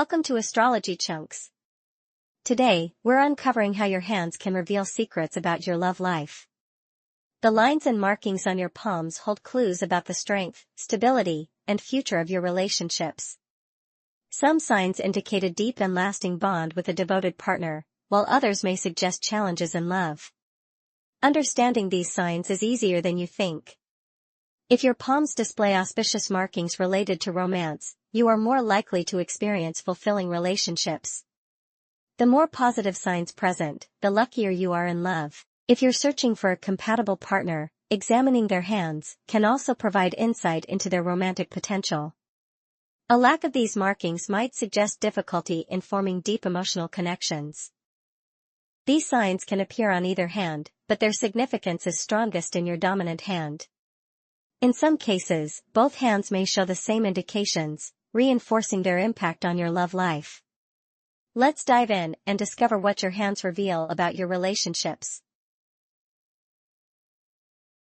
Welcome to Astrology Chunks. Today, we're uncovering how your hands can reveal secrets about your love life. The lines and markings on your palms hold clues about the strength, stability, and future of your relationships. Some signs indicate a deep and lasting bond with a devoted partner, while others may suggest challenges in love. Understanding these signs is easier than you think. If your palms display auspicious markings related to romance, you are more likely to experience fulfilling relationships. The more positive signs present, the luckier you are in love. If you're searching for a compatible partner, examining their hands can also provide insight into their romantic potential. A lack of these markings might suggest difficulty in forming deep emotional connections. These signs can appear on either hand, but their significance is strongest in your dominant hand. In some cases, both hands may show the same indications, reinforcing their impact on your love life. Let's dive in and discover what your hands reveal about your relationships.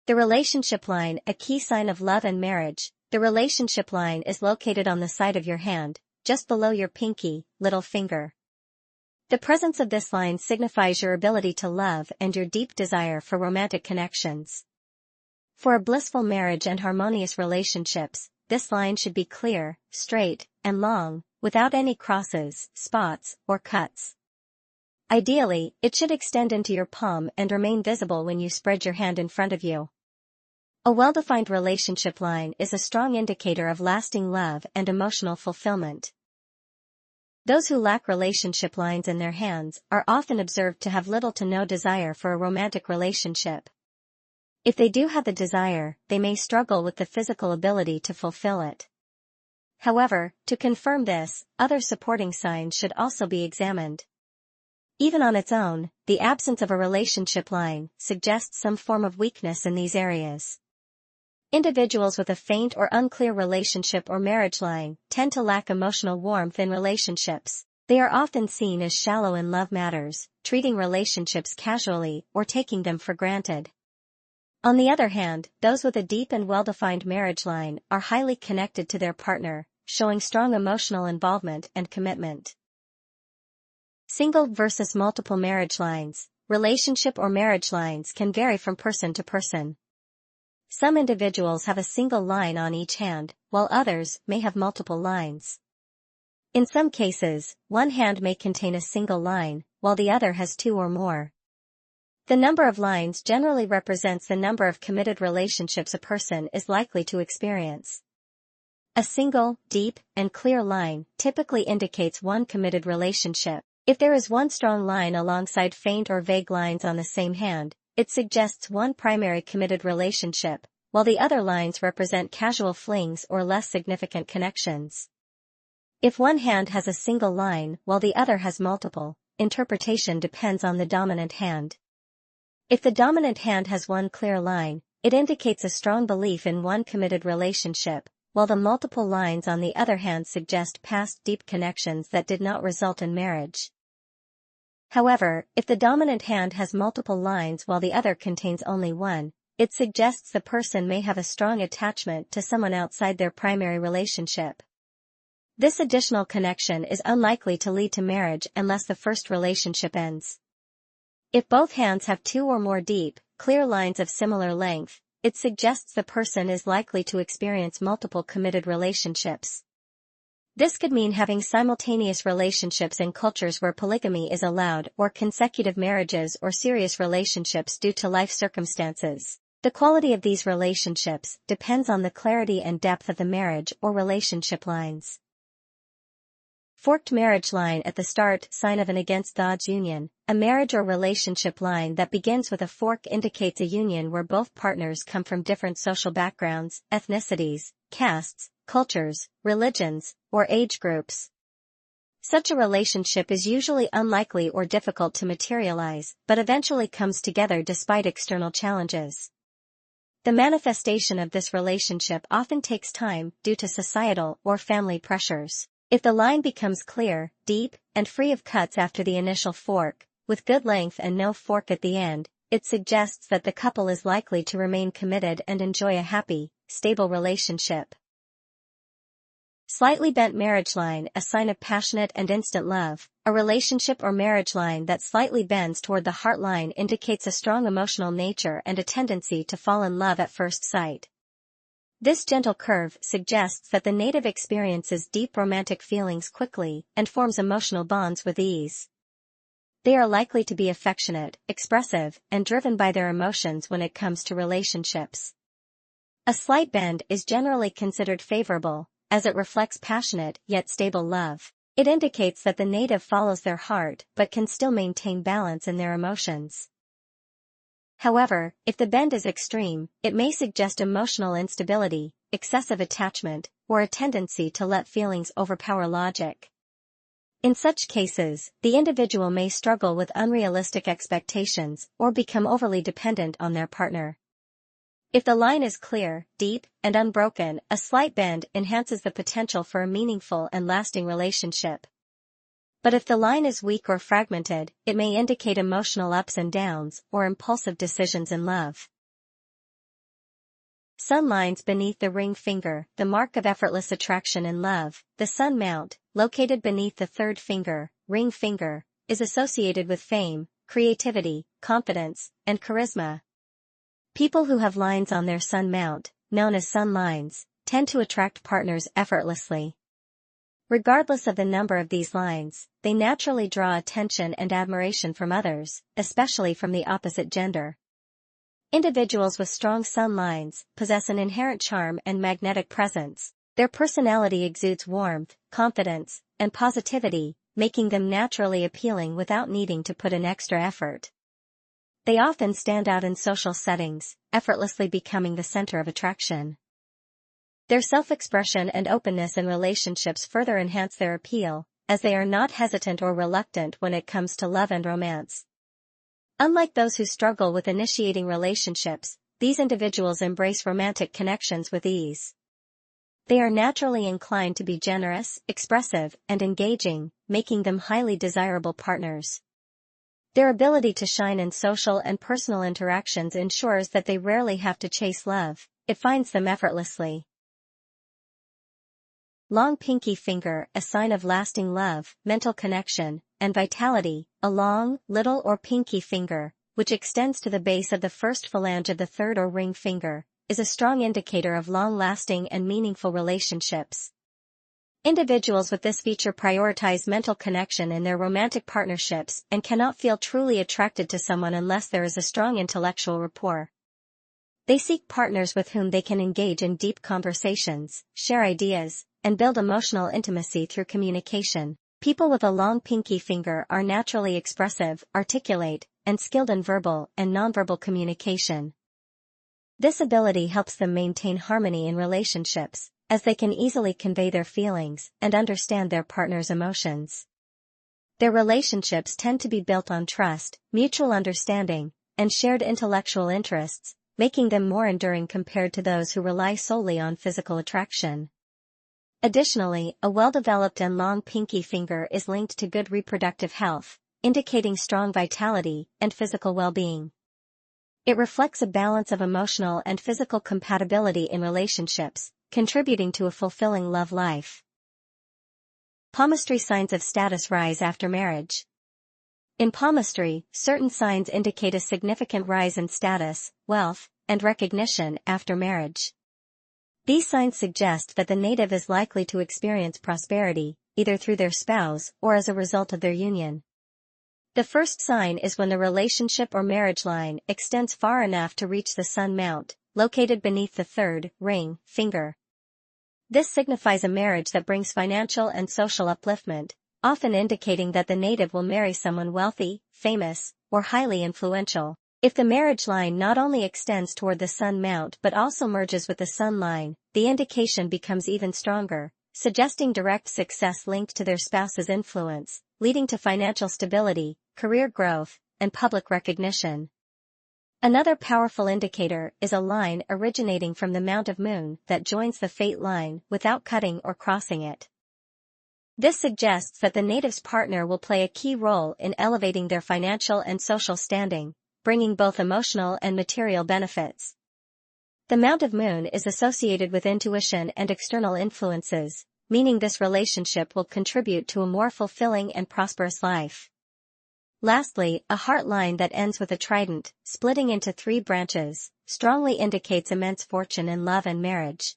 The relationship line, a key sign of love and marriage. The relationship line is located on the side of your hand, just below your pinky, little finger. The presence of this line signifies your ability to love and your deep desire for romantic connections. For a blissful marriage and harmonious relationships, this line should be clear, straight, and long, without any crosses, spots, or cuts. Ideally, it should extend into your palm and remain visible when you spread your hand in front of you. A well-defined relationship line is a strong indicator of lasting love and emotional fulfillment. Those who lack relationship lines in their hands are often observed to have little to no desire for a romantic relationship. If they do have the desire, they may struggle with the physical ability to fulfill it. However, to confirm this, other supporting signs should also be examined. Even on its own, the absence of a relationship line suggests some form of weakness in these areas. Individuals with a faint or unclear relationship or marriage line tend to lack emotional warmth in relationships. They are often seen as shallow in love matters, treating relationships casually or taking them for granted. On the other hand, those with a deep and well-defined marriage line are highly connected to their partner, showing strong emotional involvement and commitment. Single versus multiple marriage lines. Relationship or marriage lines can vary from person to person. Some individuals have a single line on each hand, while others may have multiple lines. In some cases, one hand may contain a single line, while the other has two or more. The number of lines generally represents the number of committed relationships a person is likely to experience. A single, deep, and clear line typically indicates one committed relationship. If there is one strong line alongside faint or vague lines on the same hand, it suggests one primary committed relationship, while the other lines represent casual flings or less significant connections. If one hand has a single line while the other has multiple, interpretation depends on the dominant hand. If the dominant hand has one clear line, it indicates a strong belief in one committed relationship, while the multiple lines on the other hand suggest past deep connections that did not result in marriage. However, if the dominant hand has multiple lines while the other contains only one, it suggests the person may have a strong attachment to someone outside their primary relationship. This additional connection is unlikely to lead to marriage unless the first relationship ends. If both hands have two or more deep, clear lines of similar length, it suggests the person is likely to experience multiple committed relationships. This could mean having simultaneous relationships in cultures where polygamy is allowed or consecutive marriages or serious relationships due to life circumstances. The quality of these relationships depends on the clarity and depth of the marriage or relationship lines. Forked marriage line at the start, sign of an against odds union. A marriage or relationship line that begins with a fork indicates a union where both partners come from different social backgrounds, ethnicities, castes, cultures, religions, or age groups. Such a relationship is usually unlikely or difficult to materialize, but eventually comes together despite external challenges. The manifestation of this relationship often takes time due to societal or family pressures. If the line becomes clear, deep, and free of cuts after the initial fork, with good length and no fork at the end, it suggests that the couple is likely to remain committed and enjoy a happy, stable relationship. Slightly bent marriage line, a sign of passionate and instant love. A relationship or marriage line that slightly bends toward the heart line indicates a strong emotional nature and a tendency to fall in love at first sight. This gentle curve suggests that the native experiences deep romantic feelings quickly and forms emotional bonds with ease. They are likely to be affectionate, expressive, and driven by their emotions when it comes to relationships. A slight bend is generally considered favorable, as it reflects passionate yet stable love. It indicates that the native follows their heart but can still maintain balance in their emotions. However, if the bend is extreme, it may suggest emotional instability, excessive attachment, or a tendency to let feelings overpower logic. In such cases, the individual may struggle with unrealistic expectations or become overly dependent on their partner. If the line is clear, deep, and unbroken, a slight bend enhances the potential for a meaningful and lasting relationship. But if the line is weak or fragmented, it may indicate emotional ups and downs or impulsive decisions in love. Sun lines beneath the ring finger, the mark of effortless attraction in love. The sun mount, located beneath the third finger, ring finger, is associated with fame, creativity, confidence, and charisma. People who have lines on their sun mount, known as sun lines, tend to attract partners effortlessly. Regardless of the number of these lines, they naturally draw attention and admiration from others, especially from the opposite gender. Individuals with strong sun lines possess an inherent charm and magnetic presence. Their personality exudes warmth, confidence, and positivity, making them naturally appealing without needing to put in extra effort. They often stand out in social settings, effortlessly becoming the center of attraction. Their self-expression and openness in relationships further enhance their appeal, as they are not hesitant or reluctant when it comes to love and romance. Unlike those who struggle with initiating relationships, these individuals embrace romantic connections with ease. They are naturally inclined to be generous, expressive, and engaging, making them highly desirable partners. Their ability to shine in social and personal interactions ensures that they rarely have to chase love, it finds them effortlessly. Long pinky finger, a sign of lasting love, mental connection, and vitality. A long, little or pinky finger, which extends to the base of the first phalange of the third or ring finger, is a strong indicator of long-lasting and meaningful relationships. Individuals with this feature prioritize mental connection in their romantic partnerships and cannot feel truly attracted to someone unless there is a strong intellectual rapport. They seek partners with whom they can engage in deep conversations, share ideas, and build emotional intimacy through communication. People with a long pinky finger are naturally expressive, articulate, and skilled in verbal and nonverbal communication. This ability helps them maintain harmony in relationships, as they can easily convey their feelings and understand their partner's emotions. Their relationships tend to be built on trust, mutual understanding, and shared intellectual interests, making them more enduring compared to those who rely solely on physical attraction. Additionally, a well-developed and long pinky finger is linked to good reproductive health, indicating strong vitality and physical well-being. It reflects a balance of emotional and physical compatibility in relationships, contributing to a fulfilling love life. Palmistry signs of status rise after marriage. In palmistry, certain signs indicate a significant rise in status, wealth, and recognition after marriage. These signs suggest that the native is likely to experience prosperity, either through their spouse or as a result of their union. The first sign is when the relationship or marriage line extends far enough to reach the sun mount, located beneath the third ring finger. This signifies a marriage that brings financial and social upliftment, often indicating that the native will marry someone wealthy, famous, or highly influential. If the marriage line not only extends toward the sun mount but also merges with the sun line, the indication becomes even stronger, suggesting direct success linked to their spouse's influence, leading to financial stability, career growth, and public recognition. Another powerful indicator is a line originating from the mount of moon that joins the fate line without cutting or crossing it. This suggests that the native's partner will play a key role in elevating their financial and social standing, bringing both emotional and material benefits. The mount of moon is associated with intuition and external influences, meaning this relationship will contribute to a more fulfilling and prosperous life. Lastly, a heart line that ends with a trident, splitting into 3 branches, strongly indicates immense fortune in love and marriage.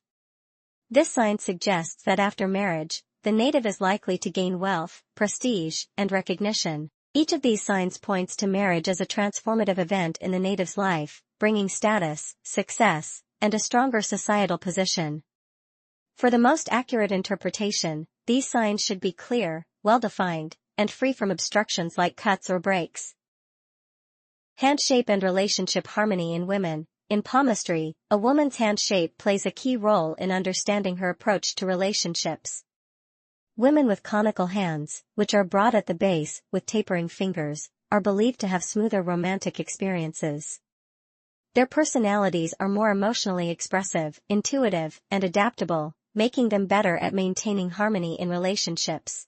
This sign suggests that after marriage, the native is likely to gain wealth, prestige, and recognition. Each of these signs points to marriage as a transformative event in the native's life, bringing status, success, and a stronger societal position. For the most accurate interpretation, these signs should be clear, well-defined, and free from obstructions like cuts or breaks. Hand shape and relationship harmony in women. In palmistry, a woman's hand shape plays a key role in understanding her approach to relationships. Women with conical hands, which are broad at the base, with tapering fingers, are believed to have smoother romantic experiences. Their personalities are more emotionally expressive, intuitive, and adaptable, making them better at maintaining harmony in relationships.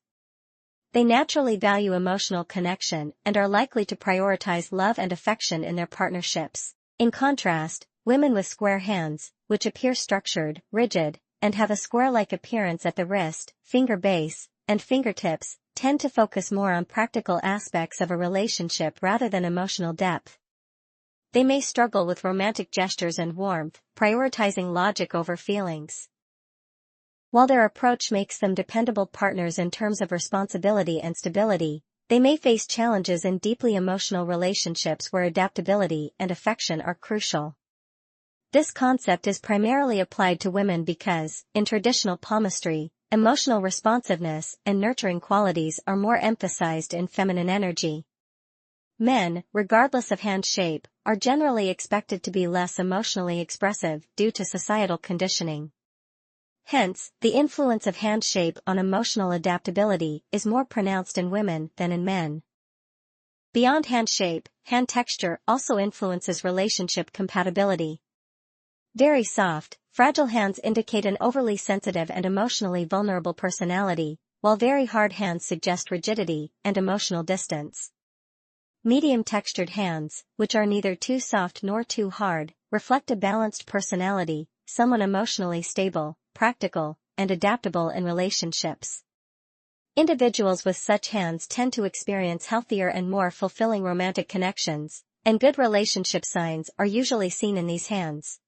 They naturally value emotional connection and are likely to prioritize love and affection in their partnerships. In contrast, women with square hands, which appear structured, rigid, and have a square-like appearance at the wrist, finger base, and fingertips, tend to focus more on practical aspects of a relationship rather than emotional depth. They may struggle with romantic gestures and warmth, prioritizing logic over feelings. While their approach makes them dependable partners in terms of responsibility and stability, they may face challenges in deeply emotional relationships where adaptability and affection are crucial. This concept is primarily applied to women because, in traditional palmistry, emotional responsiveness and nurturing qualities are more emphasized in feminine energy. Men, regardless of hand shape, are generally expected to be less emotionally expressive due to societal conditioning. Hence, the influence of hand shape on emotional adaptability is more pronounced in women than in men. Beyond hand shape, hand texture also influences relationship compatibility. Very soft, fragile hands indicate an overly sensitive and emotionally vulnerable personality, while very hard hands suggest rigidity and emotional distance. Medium-textured hands, which are neither too soft nor too hard, reflect a balanced personality, someone emotionally stable, practical, and adaptable in relationships. Individuals with such hands tend to experience healthier and more fulfilling romantic connections, and good relationship signs are usually seen in these hands.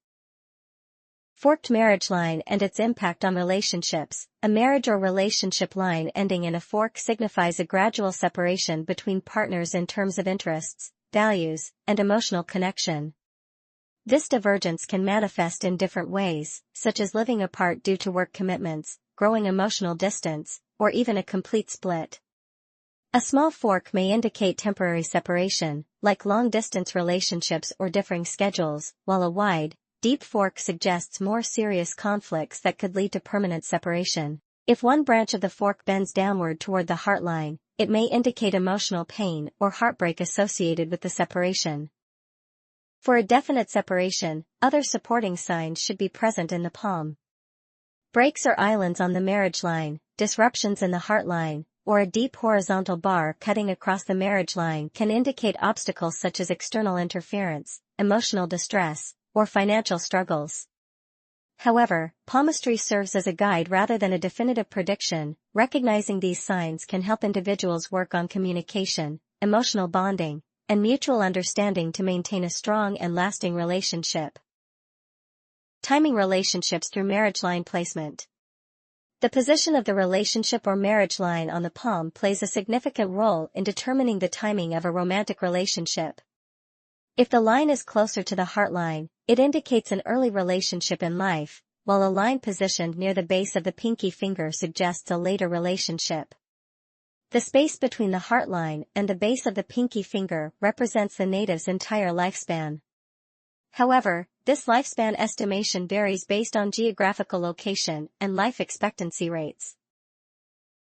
Forked marriage line and its impact on relationships. A marriage or relationship line ending in a fork signifies a gradual separation between partners in terms of interests, values, and emotional connection. This divergence can manifest in different ways, such as living apart due to work commitments, growing emotional distance, or even a complete split. A small fork may indicate temporary separation, like long-distance relationships or differing schedules, while a wide, deep fork suggests more serious conflicts that could lead to permanent separation. If one branch of the fork bends downward toward the heart line, it may indicate emotional pain or heartbreak associated with the separation. For a definite separation, other supporting signs should be present in the palm. Breaks or islands on the marriage line, disruptions in the heart line, or a deep horizontal bar cutting across the marriage line can indicate obstacles such as external interference, emotional distress, or financial struggles. However, palmistry serves as a guide rather than a definitive prediction. Recognizing these signs can help individuals work on communication, emotional bonding, and mutual understanding to maintain a strong and lasting relationship. Timing relationships through marriage line placement. The position of the relationship or marriage line on the palm plays a significant role in determining the timing of a romantic relationship. If the line is closer to the heart line, it indicates an early relationship in life, while a line positioned near the base of the pinky finger suggests a later relationship. The space between the heart line and the base of the pinky finger represents the native's entire lifespan. However, this lifespan estimation varies based on geographical location and life expectancy rates.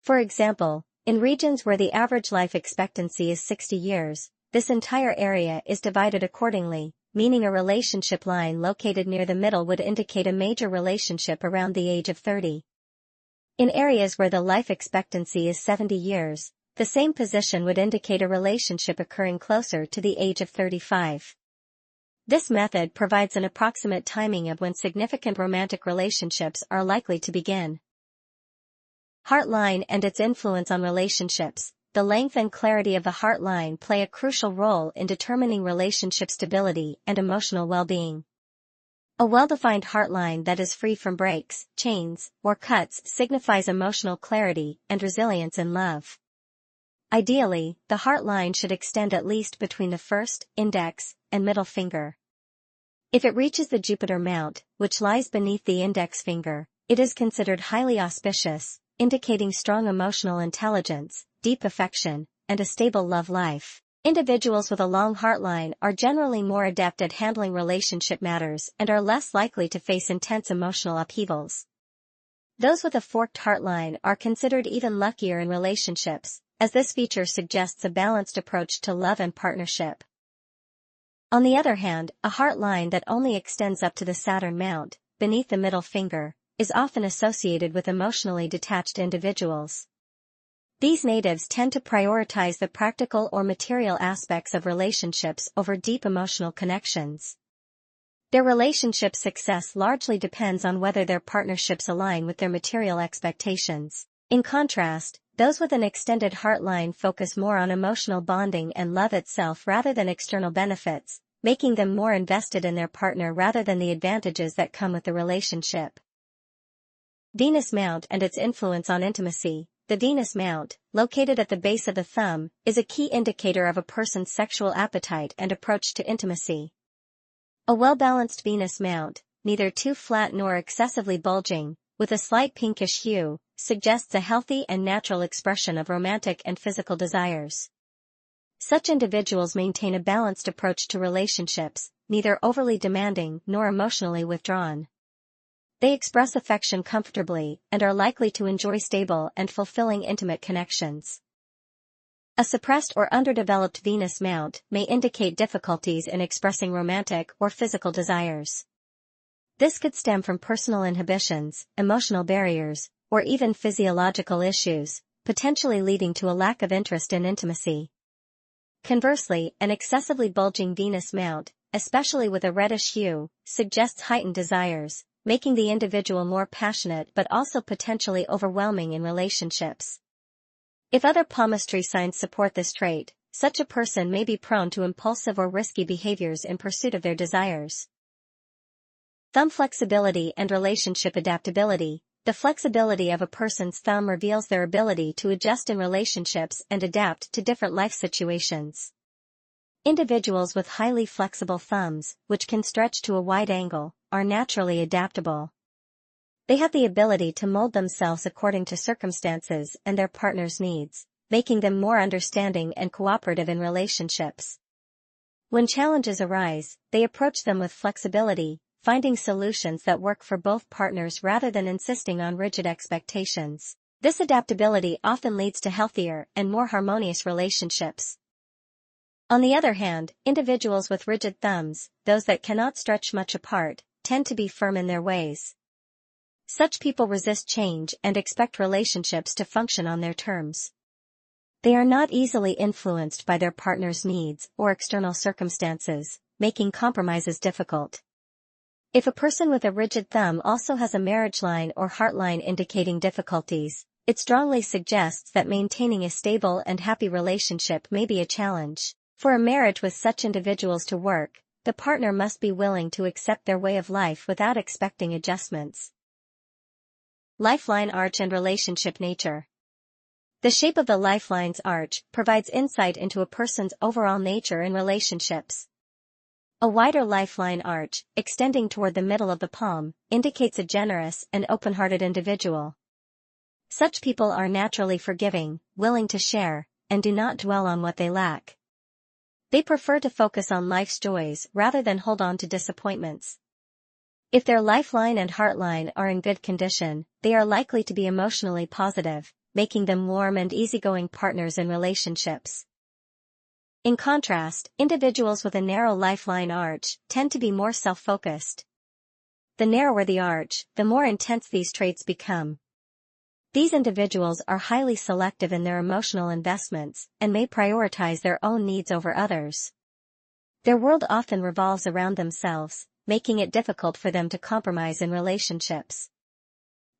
For example, in regions where the average life expectancy is 60 years, this entire area is divided accordingly, meaning a relationship line located near the middle would indicate a major relationship around the age of 30. In areas where the life expectancy is 70 years, the same position would indicate a relationship occurring closer to the age of 35. This method provides an approximate timing of when significant romantic relationships are likely to begin. Heart line and its influence on relationships. The length and clarity of the heart line play a crucial role in determining relationship stability and emotional well-being. A well-defined heart line that is free from breaks, chains, or cuts signifies emotional clarity and resilience in love. Ideally, the heart line should extend at least between the first, index, and middle finger. If it reaches the Jupiter mount, which lies beneath the index finger, it is considered highly auspicious, indicating strong emotional intelligence, deep affection, and a stable love life. Individuals with a long heart line are generally more adept at handling relationship matters and are less likely to face intense emotional upheavals. Those with a forked heart line are considered even luckier in relationships, as this feature suggests a balanced approach to love and partnership. On the other hand, a heart line that only extends up to the Saturn mount, beneath the middle finger, is often associated with emotionally detached individuals. These natives tend to prioritize the practical or material aspects of relationships over deep emotional connections. Their relationship success largely depends on whether their partnerships align with their material expectations. In contrast, those with an extended heart line focus more on emotional bonding and love itself rather than external benefits, making them more invested in their partner rather than the advantages that come with the relationship. Venus mount and its influence on intimacy. The Venus mount, located at the base of the thumb, is a key indicator of a person's sexual appetite and approach to intimacy. A well-balanced Venus mount, neither too flat nor excessively bulging, with a slight pinkish hue, suggests a healthy and natural expression of romantic and physical desires. Such individuals maintain a balanced approach to relationships, neither overly demanding nor emotionally withdrawn. They express affection comfortably and are likely to enjoy stable and fulfilling intimate connections. A suppressed or underdeveloped Venus mount may indicate difficulties in expressing romantic or physical desires. This could stem from personal inhibitions, emotional barriers, or even physiological issues, potentially leading to a lack of interest in intimacy. Conversely, an excessively bulging Venus mount, especially with a reddish hue, suggests heightened desires, making the individual more passionate but also potentially overwhelming in relationships. If other palmistry signs support this trait, such a person may be prone to impulsive or risky behaviors in pursuit of their desires. Thumb flexibility and relationship adaptability. The flexibility of a person's thumb reveals their ability to adjust in relationships and adapt to different life situations. Individuals with highly flexible thumbs, which can stretch to a wide angle, are naturally adaptable. They have the ability to mold themselves according to circumstances and their partner's needs, making them more understanding and cooperative in relationships. When challenges arise, they approach them with flexibility, finding solutions that work for both partners rather than insisting on rigid expectations. This adaptability often leads to healthier and more harmonious relationships. On the other hand, individuals with rigid thumbs, those that cannot stretch much apart, tend to be firm in their ways. Such people resist change and expect relationships to function on their terms. They are not easily influenced by their partner's needs or external circumstances, making compromises difficult. If a person with a rigid thumb also has a marriage line or heart line indicating difficulties, it strongly suggests that maintaining a stable and happy relationship may be a challenge. For a marriage with such individuals to work, the partner must be willing to accept their way of life without expecting adjustments. Lifeline arch and relationship nature. The shape of the lifeline's arch provides insight into a person's overall nature in relationships. A wider lifeline arch, extending toward the middle of the palm, indicates a generous and open-hearted individual. Such people are naturally forgiving, willing to share, and do not dwell on what they lack. They prefer to focus on life's joys rather than hold on to disappointments. If their lifeline and heartline are in good condition, they are likely to be emotionally positive, making them warm and easygoing partners in relationships. In contrast, individuals with a narrow lifeline arch tend to be more self-focused. The narrower the arch, the more intense these traits become. These individuals are highly selective in their emotional investments and may prioritize their own needs over others. Their world often revolves around themselves, making it difficult for them to compromise in relationships.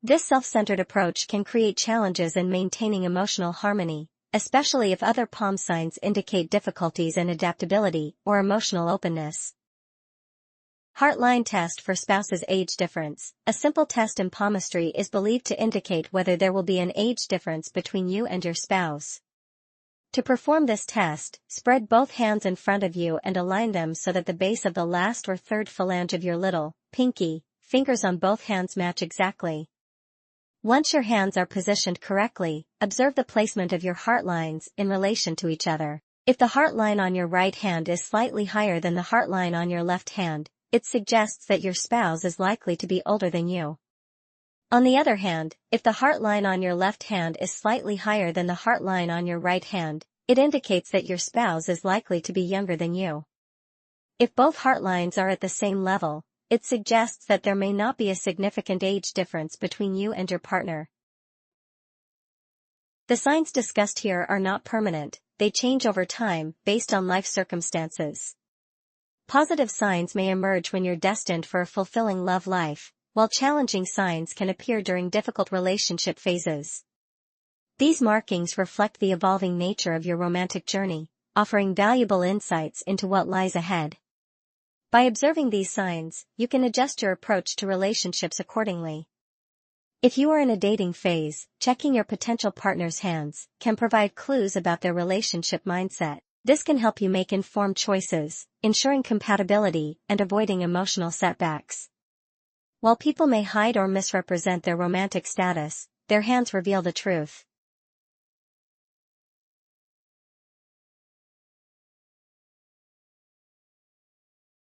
This self-centered approach can create challenges in maintaining emotional harmony, especially if other palm signs indicate difficulties in adaptability or emotional openness. Heart-line test for spouse's age difference. A simple test in palmistry is believed to indicate whether there will be an age difference between you and your spouse. To perform this test, spread both hands in front of you and align them so that the base of the last or third phalange of your little, pinky, fingers on both hands match exactly. Once your hands are positioned correctly, observe the placement of your heart lines in relation to each other. If the heart line on your right hand is slightly higher than the heart line on your left hand, it suggests that your spouse is likely to be older than you. On the other hand, if the heart line on your left hand is slightly higher than the heart line on your right hand, it indicates that your spouse is likely to be younger than you. If both heart lines are at the same level, it suggests that there may not be a significant age difference between you and your partner. The signs discussed here are not permanent, they change over time based on life circumstances. Positive signs may emerge when you're destined for a fulfilling love life, while challenging signs can appear during difficult relationship phases. These markings reflect the evolving nature of your romantic journey, offering valuable insights into what lies ahead. By observing these signs, you can adjust your approach to relationships accordingly. If you are in a dating phase, checking your potential partner's hands can provide clues about their relationship mindset. This can help you make informed choices, ensuring compatibility and avoiding emotional setbacks. While people may hide or misrepresent their romantic status, their hands reveal the truth.